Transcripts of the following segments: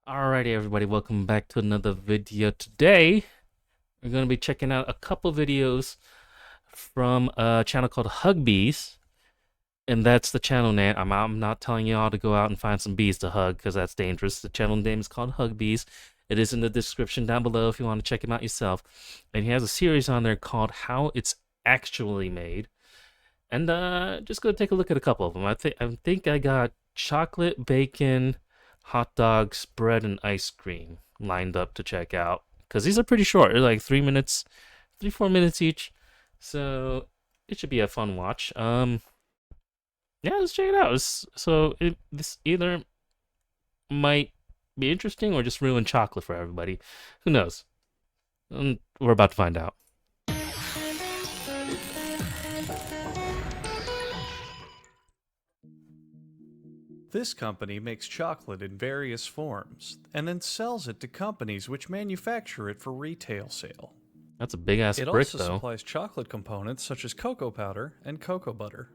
Alrighty, everybody, welcome back to another video. Today, we're going to be checking out a couple videos from a channel called Hugbees, and that's the channel name. I'm not telling you all to go out and find some bees to hug, because that's dangerous. The channel name is called Hugbees. It is in the description down below if you want to check him out yourself. And he has a series on there called How It's Actually Made. And just go take a look at a couple of them. I think I got chocolate, bacon, hot dogs, bread, and ice cream lined up to check out. Because these are pretty short. They're like 3 minutes, 4 minutes each. So it should be a fun watch. Yeah, let's check it out. This either might be interesting or just ruin chocolate for everybody. Who knows? We're about to find out. This company makes chocolate in various forms, and then sells it to companies which manufacture it for retail sale. That's a big ass It brick, also though. supplies chocolate components such as cocoa powder and cocoa butter.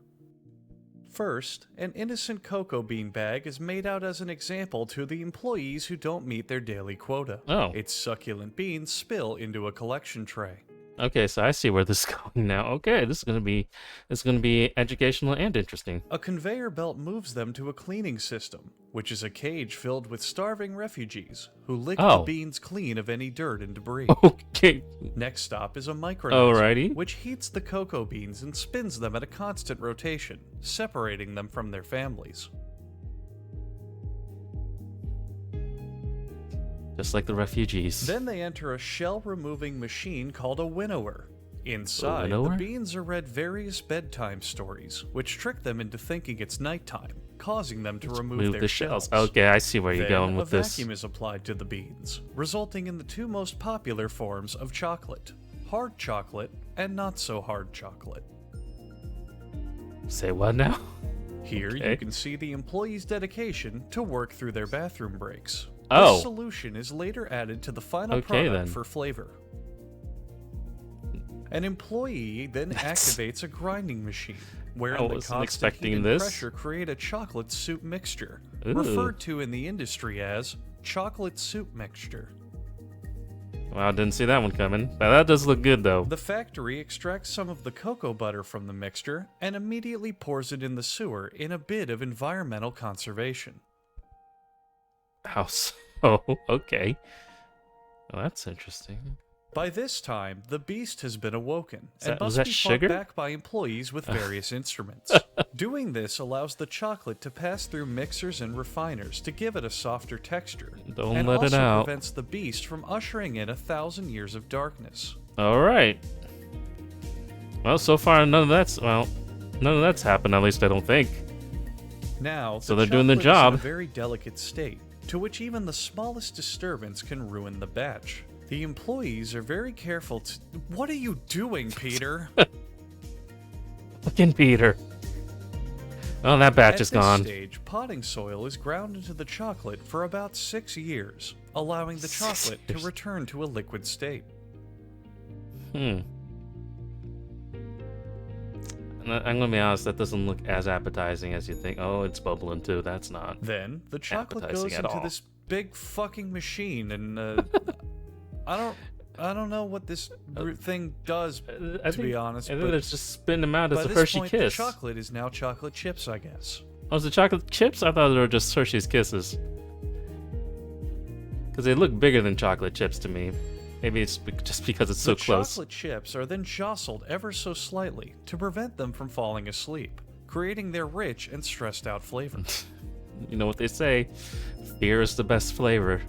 First, an innocent cocoa bean bag is made out as an example to the employees who don't meet their daily quota. Oh. Its succulent beans spill into a collection tray. Okay, so I see where this is going now. Okay, this is gonna be educational and interesting. A conveyor belt moves them to a cleaning system, which is a cage filled with starving refugees who lick the beans clean of any dirt and debris. Okay. Next stop is a micronizer, Alrighty. which heats the cocoa beans and spins them at a constant rotation, separating them from their families. Just like the refugees. Then they enter a shell-removing machine called a winnower. Inside, the winnower? beans are read various bedtime stories, which trick them into thinking it's nighttime, causing them to remove their the shells. Okay, I see where you're Then going with a this. vacuum is applied to the beans, resulting in the two most popular forms of chocolate: hard chocolate and not so hard chocolate. Say what now? Here Okay. you can see the employees' dedication to work through their bathroom breaks. Oh. This solution is later added to the final Okay, product then. for flavor. An employee then activates a grinding machine, wherein the wasn't constant expecting heat and this. pressure create a chocolate soup mixture, Ooh. referred to in the industry as chocolate soup mixture. Well, I didn't see that one coming. But that does look good, though. The factory extracts some of the cocoa butter from the mixture and immediately pours it in the sewer in a bid of environmental conservation. How so? Okay. Well, that's interesting. By this time, the beast has been awoken and Was must that be sugar? fought back by employees with various instruments. Doing this allows the chocolate to pass through mixers and refiners to give it a softer texture, Don't and let it also out. prevents the beast from ushering in 1,000 years of darkness. All right. Well, so far none of that's happened. At least I don't think. Now, So the they're doing their chocolate is job. in a very delicate state, to which even the smallest disturbance can ruin the batch. The employees are very careful to... What are you doing, Peter? Fucking Peter. Oh, that batch At is this gone. stage, potting soil is ground into the chocolate for about 6 years, allowing the 6 chocolate to years. return to a liquid state. I'm gonna be honest. That doesn't look as appetizing as you think. Oh, it's bubbling too. That's not. Then, the chocolate Appetizing goes at into all. this big fucking machine, and I don't know what this thing does, to be honest. I think but they're just spitting them out as by a this Hershey point, Kiss. the chocolate is now chocolate chips, I guess. Oh, is it chocolate chips? I thought they were just Hershey's Kisses. Because they look bigger than chocolate chips to me. Maybe it's just because it's so The close. chocolate chips are then jostled ever so slightly to prevent them from falling asleep, creating their rich and stressed out flavor. You know what they say, fear is the best flavor.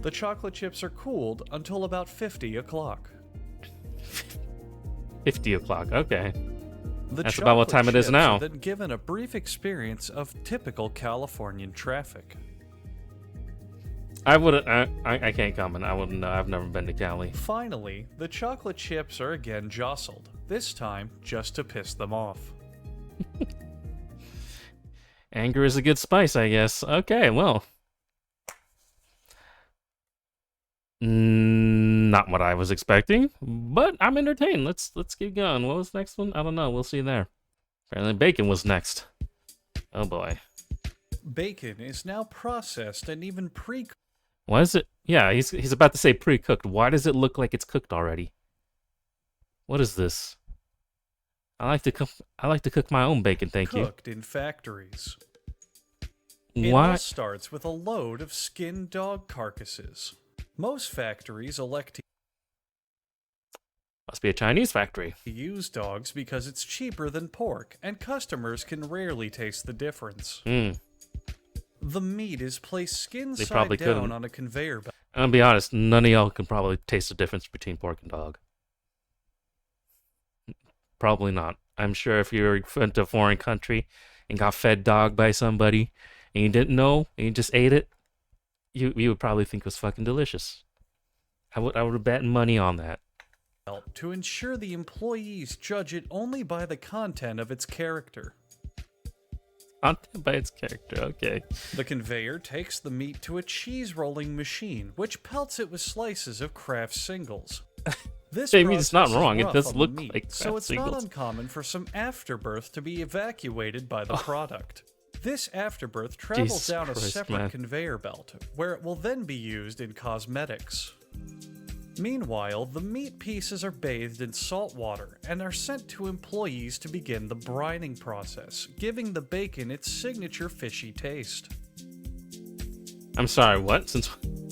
The chocolate chips are cooled until about 50 o'clock. 50 o'clock, okay. The That's about what chocolate time it is chips now. Are then given a brief experience of typical Californian traffic. I wouldn't, I can't comment. I wouldn't know. I've never been to Cali. Finally, the chocolate chips are again jostled, this time just to piss them off. Anger is a good spice, I guess. Okay, well. Not what I was expecting, but I'm entertained. Let's keep going. What was the next one? I don't know. We'll see there. Apparently bacon was next. Oh boy. Bacon is now processed and even pre-cooked. Why is it? Yeah, he's about to say pre-cooked. Why does it look like it's cooked already? What is this? I like to cook my own bacon, thank you. Cooked in factories. It Why? all starts with a load of skinned dog carcasses. Most factories elect to Must be a Chinese factory. use dogs because it's cheaper than pork, and customers can rarely taste the difference. Hmm. The meat is placed skin They side probably down couldn't. on a conveyor belt. I'll be honest, none of y'all can probably taste the difference between pork and dog. Probably not. I'm sure if you went to a foreign country and got fed dog by somebody and you didn't know and you just ate it, you would probably think it was fucking delicious. I would bet money on that. To ensure the employees judge it only by the content of its character. Content by its character, okay. The conveyor takes the meat to a cheese rolling machine, which pelts it with slices of Kraft singles. This I mean, it's not process is wrong. It rough does on the look meat, like so Kraft it's not singles. uncommon for some afterbirth to be evacuated by the product. This afterbirth travels Jesus down a Christ, separate man. conveyor belt, where it will then be used in cosmetics. Meanwhile, the meat pieces are bathed in salt water and are sent to employees to begin the brining process, giving the bacon its signature fishy taste. I'm sorry, what? Since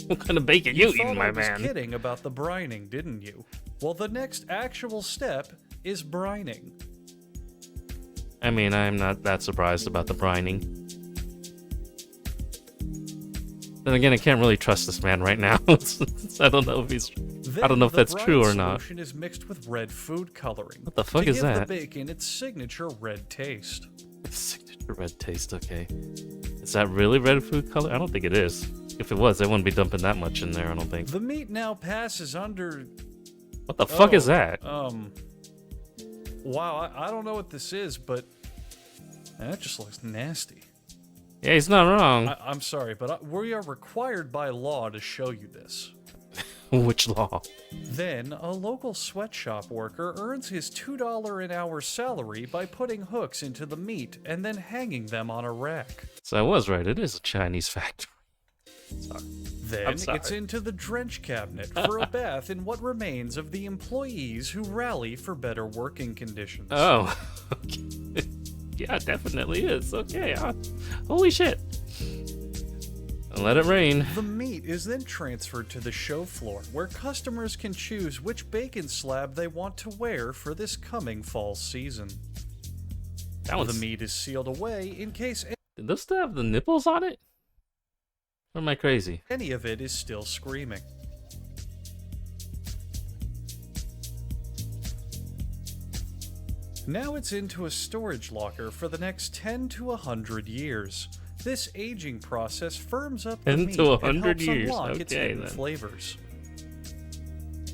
what kind of bacon you eating, thought my I was man? kidding about the brining, didn't you? Well, the next actual step is brining. I mean, I'm not that surprised about the brining. Then again, I can't really trust this man right now. I don't know if he's. I don't know if that's true or not. The solution is mixed with red food coloring. What the fuck to is give that? the bacon its signature red taste. Signature red taste, okay. Is that really red food color? I don't think it is. If it was, they wouldn't be dumping that much in there, I don't think. The meat now passes under. What the fuck is that? Wow, I don't know what this is, but that just looks nasty. Yeah, he's not wrong. I'm sorry, but we are required by law to show you this. Which law? Then, a local sweatshop worker earns his $2 an hour salary by putting hooks into the meat and then hanging them on a rack. So I was right, it is a Chinese factory. Sorry. Then I'm sorry. it's into the drench cabinet for a bath in what remains of the employees who rally for better working conditions. Oh, okay. Yeah, it definitely is. Okay, holy shit. Let it rain. The meat is then transferred to the show floor, where customers can choose which bacon slab they want to wear for this coming fall season. The meat is sealed away in case Did those still have the nipples on it? Or am I crazy? any of it is still screaming. Now it's into a storage locker for the next 10 to 100 years. This aging process firms up the 10 meat to and 100 helps years. unlock its Okay, hidden then. flavors.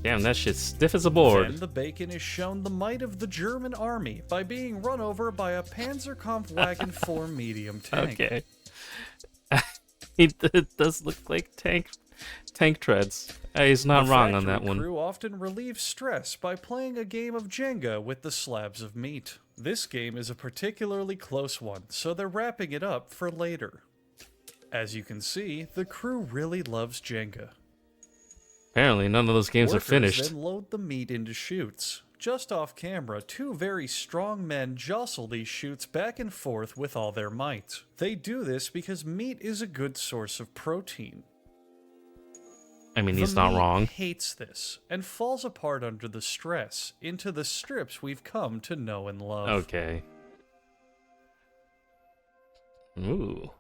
Damn, that shit's stiff as a board. Then the bacon is shown the might of the German army by being run over by a Panzerkampfwagen 4 medium tank. Okay. It does look like tank treads. He's not The wrong on that factory one. crew often relieves stress by playing a game of Jenga with the slabs of meat. This game is a particularly close one, so they're wrapping it up for later. As you can see, the crew really loves Jenga. Apparently, none of those games are Workers finished. then load the meat into chutes. Just off camera, two very strong men jostle these chutes back and forth with all their might. They do this because meat is a good source of protein. I mean, he's The not meat wrong. hates this and falls apart under the stress into the strips we've come to know and love. Okay. Ooh.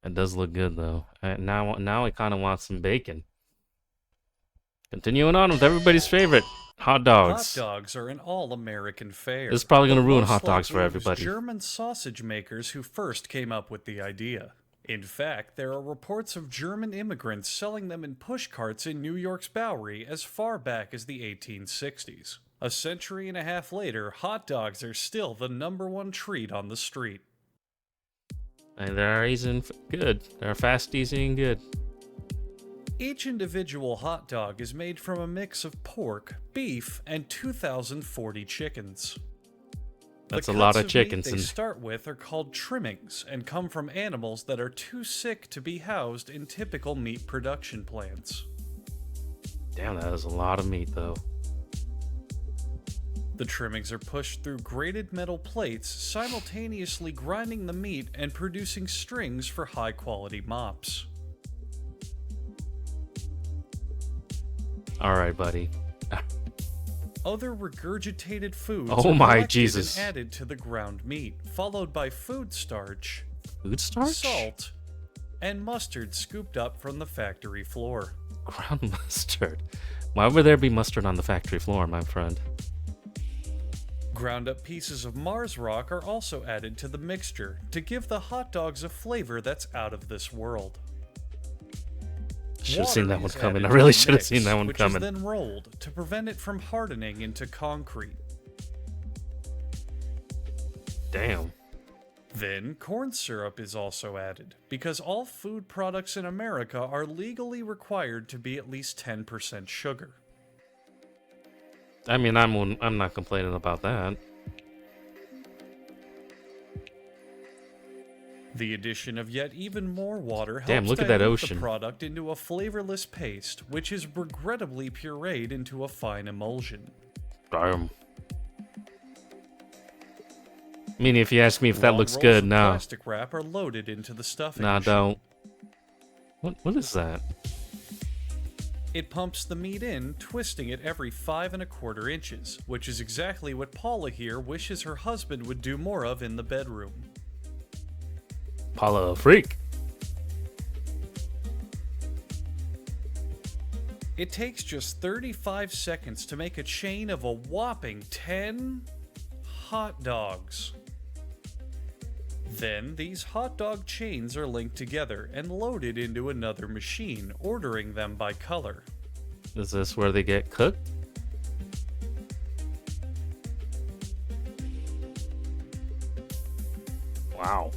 It does look good, though. Now I kind of want some bacon. Continuing on with everybody's favorite, hot dogs. Hot dogs are an all-American fare. This is probably gonna but ruin most hot dogs for likely it was everybody. German sausage makers who first came up with the idea. In fact, there are reports of German immigrants selling them in pushcarts in New York's Bowery as far back as the 1860s. A century and a half later, hot dogs are still the #1 treat on the street. And they're easy and good. They're fast, easy, and good. Each individual hot dog is made from a mix of pork, beef, and 2,040 chickens. That's The a lot cuts of meat chickens. they And start with are called trimmings and come from animals that are too sick to be housed in typical meat production plants. damn, that is a lot of meat, though. The trimmings are pushed through grated metal plates, simultaneously grinding the meat and producing strings for high quality mops. All right, buddy. Other regurgitated foods Oh are my collected Jesus. and added to the ground meat, followed by food starch, Food starch? salt, and mustard scooped up from the factory floor. Ground mustard. Why would there be mustard on the factory floor, my friend? Ground up pieces of Mars rock are also added to the mixture to give the hot dogs a flavor that's out of this world. Should have seen that one Water is coming. I added to really the should have mix, seen that one which coming. is then rolled to prevent it from hardening into concrete. Damn. Then, corn syrup is also added, because all food products in America are legally required to be at least 10% sugar. I mean, I'm not complaining about that. The addition of yet even more water helps Damn, look at that dilute ocean. the product into a flavorless paste, which is regrettably pureed into a fine emulsion. Damn. I mean, if you ask me if that Long looks rolls good, of no. plastic wrap are loaded into the stuffing Nah, machine. don't. What is that? It pumps the meat in, twisting it every 5 1/4 inches, which is exactly what Paula here wishes her husband would do more of in the bedroom. Paula a freak. It takes just 35 seconds to make a chain of a whopping 10 hot dogs. Then these hot dog chains are linked together and loaded into another machine, ordering them by color. Is this where they get cooked? Wow.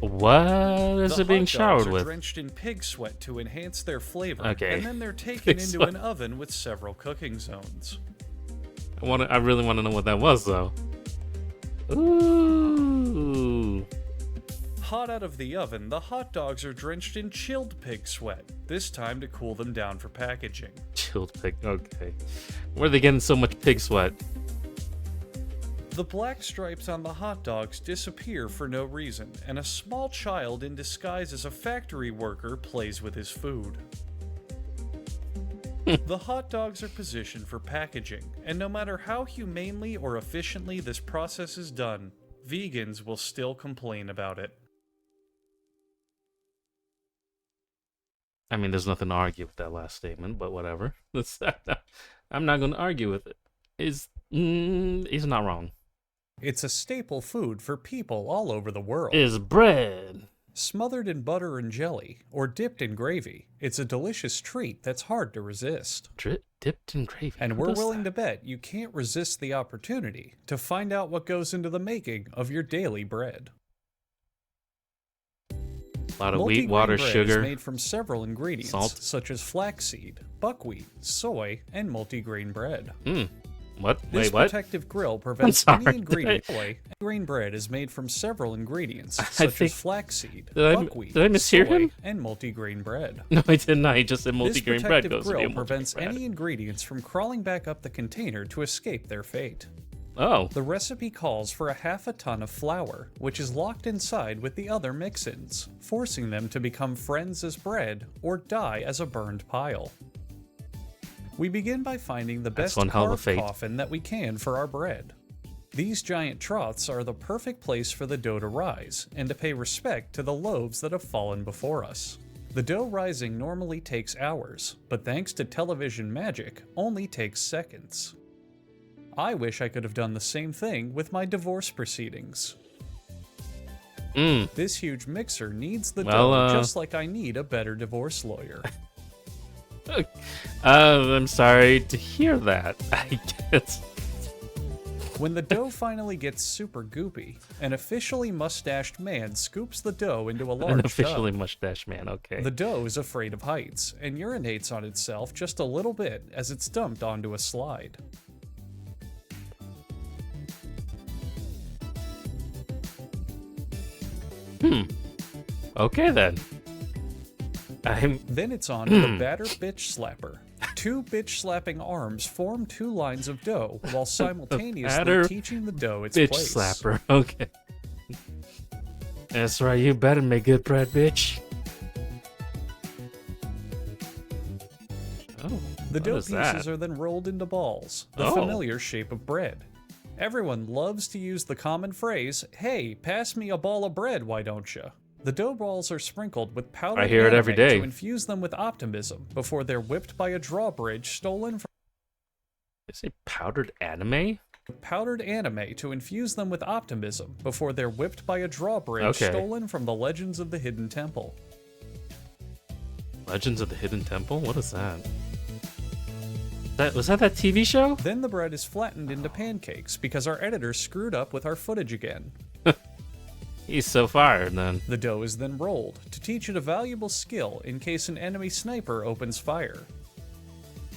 What is The it being hot dogs showered are with? drenched in pig sweat to enhance their flavor, Okay. and then they're taken Pig into sweat. an oven with several cooking zones. I really want to know what that was, though. Ooh. Hot out of the oven, the hot dogs are drenched in chilled pig sweat, this time to cool them down for packaging. Chilled pig. Okay. Where are they getting so much pig sweat? The black stripes on the hot dogs disappear for no reason, and a small child in disguise as a factory worker plays with his food. The hot dogs are positioned for packaging, and no matter how humanely or efficiently this process is done, vegans will still complain about it. I mean, there's nothing to argue with that last statement, but whatever. I'm not going to argue with it. He's not wrong. It's a staple food for people all over the world. Is bread. Smothered in butter and jelly, or dipped in gravy, it's a delicious treat that's hard to resist. Dipped in gravy. And Who we're does willing that? to bet you can't resist the opportunity to find out what goes into the making of your daily bread. A lot of wheat, Multigrain water, bread sugar. is made from several ingredients, salt. such as flaxseed, buckwheat, soy, and multigrain bread. What? This Wait, what? protective grill prevents sorry, any ingredient. Soy and grain bread is made from several ingredients, such think- as flaxseed, Did buckwheat, I mishear soy, him? and multigrain bread. No, I did not. He just said This multigrain bread protective goes to be grill a prevents multigrain bread. any ingredients from crawling back up the container to escape their fate. Oh, The recipe calls for 1/2 ton of flour, which is locked inside with the other mix-ins, forcing them to become friends as bread or die as a burned pile. We begin by finding the That's best one hell of a carved fate. coffin that we can for our bread. These giant troughs are the perfect place for the dough to rise, and to pay respect to the loaves that have fallen before us. The dough rising normally takes hours, but thanks to television magic, only takes seconds. I wish I could have done the same thing with my divorce proceedings. This huge mixer needs the Well, dough just like I need a better divorce lawyer. I'm sorry to hear that. I guess. When the dough finally gets super goopy, an officially mustached man scoops the dough into a large An officially tub. mustache man. Okay. The dough is afraid of heights and urinates on itself just a little bit as it's dumped onto a slide. Okay then. Then it's on to the batter bitch slapper. Two bitch slapping arms form two lines of dough while simultaneously teaching the dough its bitch place. slapper. Okay. That's right. You better make good bread, bitch. Oh, the dough pieces are then rolled into balls, the familiar shape of bread. Everyone loves to use the common phrase, "Hey, pass me a ball of bread, why don't you?" The dough balls are sprinkled with powdered I hear it every anime day. to infuse them with optimism before they're whipped by a drawbridge stolen from... Is it powdered anime? Powdered anime to infuse them with optimism before they're whipped by a drawbridge stolen from the Legends of the Hidden Temple. Legends of the Hidden Temple? What is that? Was that TV show? Then the bread is flattened into pancakes because our editor screwed up with our footage again. He's so fired, then. The dough is then rolled to teach it a valuable skill in case an enemy sniper opens fire.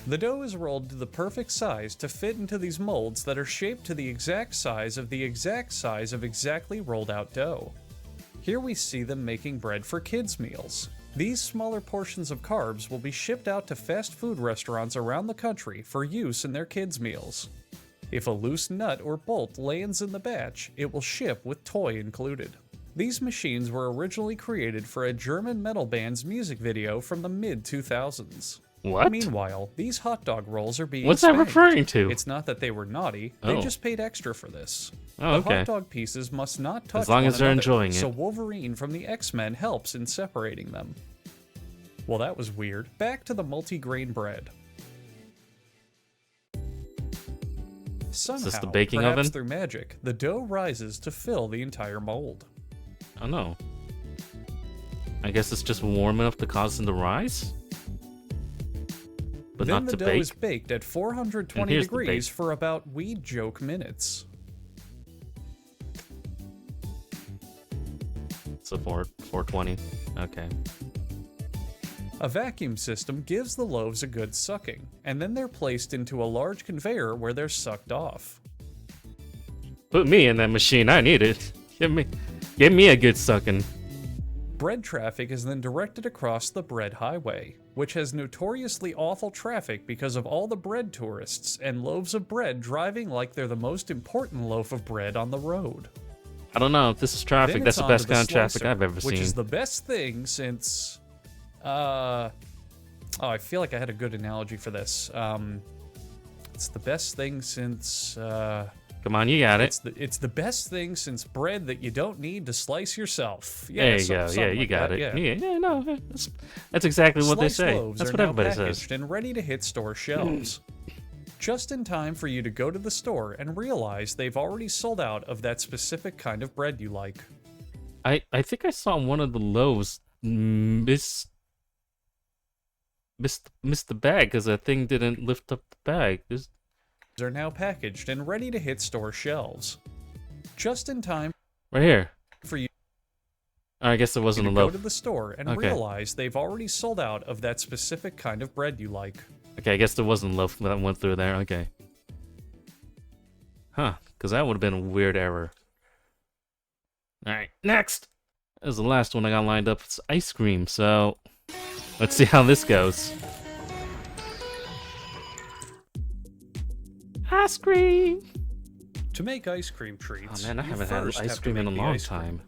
The dough is rolled to the perfect size to fit into these molds that are shaped to the exact size of exactly rolled out dough. Here we see them making bread for kids' meals. These smaller portions of carbs will be shipped out to fast food restaurants around the country for use in their kids' meals. If a loose nut or bolt lands in the batch, it will ship with toy included. These machines were originally created for a German metal band's music video from the mid-2000s. What? Meanwhile, these hot dog rolls are being What's that spanked. referring to? It's not that they were naughty, they just paid extra for this. Oh, the okay. hot dog pieces must not touch As long one as they're another, enjoying it. so Wolverine from the X-Men helps in separating them. Well, that was weird. Back to the multi-grain bread. Somehow, Is this the baking perhaps oven? through magic, the dough rises to fill the entire mold. Oh no. I guess it's just warm enough to cause them to rise? But Then not the to dough bake? is baked at 420 And here's the degrees bake. for about weed joke minutes. So 420. Okay. A vacuum system gives the loaves a good sucking, and then they're placed into a large conveyor where they're sucked off. Put me in that machine. I need it. Give me a good sucking. Bread traffic is then directed across the bread highway, which has notoriously awful traffic because of all the bread tourists and loaves of bread driving like they're the most important loaf of bread on the road. I don't know if this is traffic. Then That's it's the on best to the kind of traffic slicer, I've ever which seen. is the best thing since... oh, I feel like I had a good analogy for this. It's the best thing since... Come on, you got it. It's the best thing since bread that you don't need to slice yourself. Yeah, There you go. Yeah, something you like got that, it. yeah. Yeah, no, that's exactly what they Sliced say. loaves That's are what now everybody packaged says. and ready to hit store shelves. Just in time for you to go to the store and realize they've already sold out of that specific kind of bread you like. I think I saw one of the loaves miss the bag because that thing didn't lift up the bag. Are now packaged and ready to hit store shelves. Just in time Right here. for you I guess it to wasn't a go loaf. to the store and Okay. realize they've already sold out of that specific kind of bread you like. Okay, I guess there wasn't a loaf that went through there. Okay. Huh, because that would have been a weird error. Alright, next! This is the last one I got lined up. It's ice cream, so let's see how this goes. Ice cream! To make ice cream treats, Oh man, I you haven't had first ice have to cream in a make the long ice cream. time.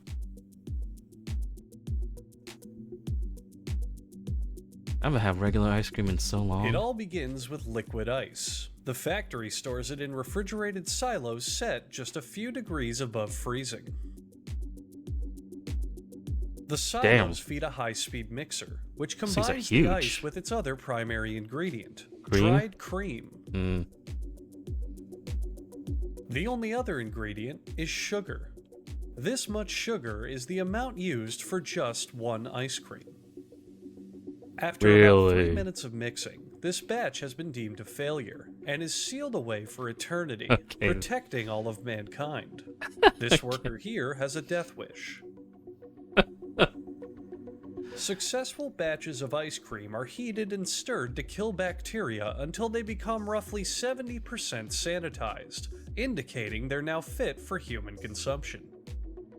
I haven't had regular ice cream in so long. It all begins with liquid ice. The factory stores it in refrigerated silos set just a few degrees above freezing. The silos feed a high-speed mixer, which like combines the huge. ice with its other primary ingredient, Cream? dried cream. Mm. The only other ingredient is sugar. This much sugar is the amount used for just one ice cream. After about 3 Really? minutes of mixing, this batch has been deemed a failure and is sealed away for eternity, Okay. protecting all of mankind. This worker here has a death wish. Successful batches of ice cream are heated and stirred to kill bacteria until they become roughly 70% sanitized, indicating they're now fit for human consumption.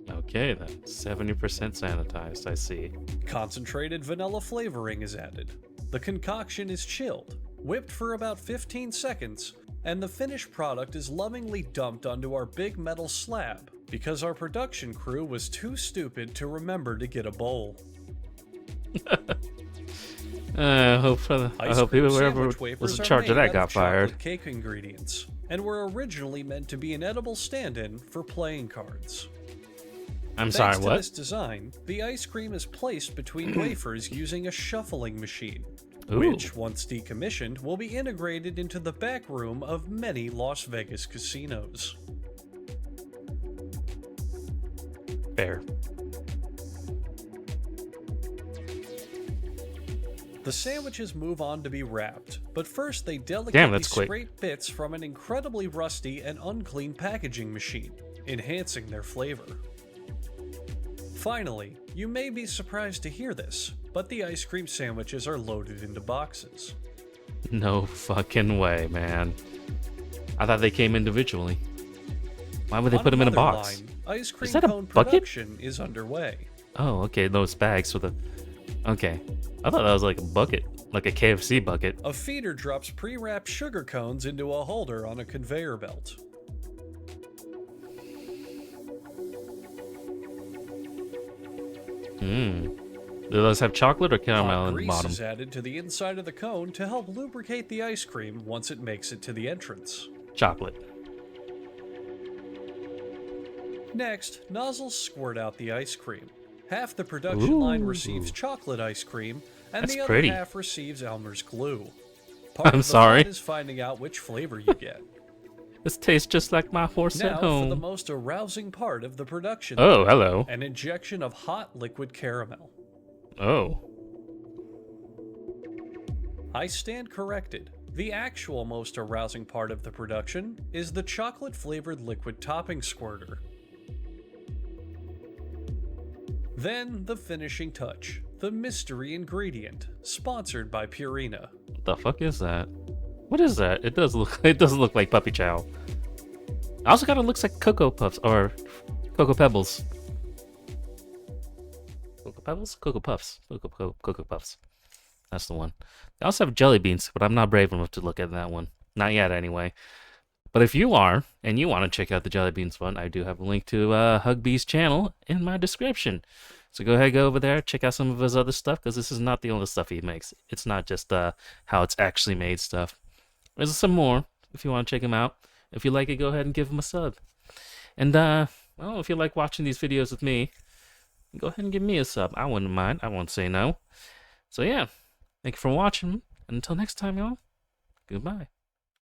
Okay, then. 70% sanitized, I see. Concentrated vanilla flavoring is added. The concoction is chilled, whipped for about 15 seconds, and the finished product is lovingly dumped onto our big metal slab because our production crew was too stupid to remember to get a bowl. I hope people whoever Sandwich was wafers in are charge of made that out got fired. chocolate cake ingredients, and were originally meant to be an edible stand-in for playing cards. I'm sorry, Thanks to what? this design, the ice cream is placed between wafers using a shuffling machine, Ooh. which, once decommissioned, will be integrated into the back room of many Las Vegas casinos. Fair. The sandwiches move on to be wrapped, but first they delicately Damn, that's quick. scrape bits from an incredibly rusty and unclean packaging machine, enhancing their flavor. Finally, you may be surprised to hear this, but the ice cream sandwiches are loaded into boxes. No fucking way, man. I thought they came individually. Why would they On put them in a another box? line, ice cream that a cone bucket? production is underway. Oh, okay, those bags with the... Okay. I thought that was like a bucket, like a KFC bucket. A feeder drops pre-wrapped sugar cones into a holder on a conveyor belt. Do those have chocolate or caramel Hot on the grease bottom? is added to the inside of the cone to help lubricate the ice cream once it makes it to the entrance. Chocolate. Next, nozzles squirt out the ice cream. Half the production line Ooh. receives chocolate ice cream, and That's the other pretty. half receives Elmer's glue. Part I'm of the sorry. fun is finding out which flavor you get. This tastes just like my horse Now at for the home. most arousing part of the production. Oh, hello. An injection of hot liquid caramel. Oh. I stand corrected. The actual most arousing part of the production is the chocolate-flavored liquid topping squirter. Then the finishing touch, the mystery ingredient, sponsored by Purina. What the fuck is that? What is that? It doesn't look like puppy chow. It also kind of looks like Cocoa Puffs or Cocoa Pebbles. Cocoa Pebbles? Cocoa Puffs. Cocoa Puffs. That's the one. They also have jelly beans, but I'm not brave enough to look at that one. Not yet, anyway. But if you are, and you want to check out the jelly beans one, I do have a link to Hugbee's channel in my description. So go ahead, go over there, check out some of his other stuff, because this is not the only stuff he makes. It's not just how it's actually made stuff. There's some more, if you want to check him out. If you like it, go ahead and give him a sub. And, well, if you like watching these videos with me, go ahead and give me a sub. I wouldn't mind. I won't say no. So, yeah. Thank you for watching. And until next time, y'all. Goodbye.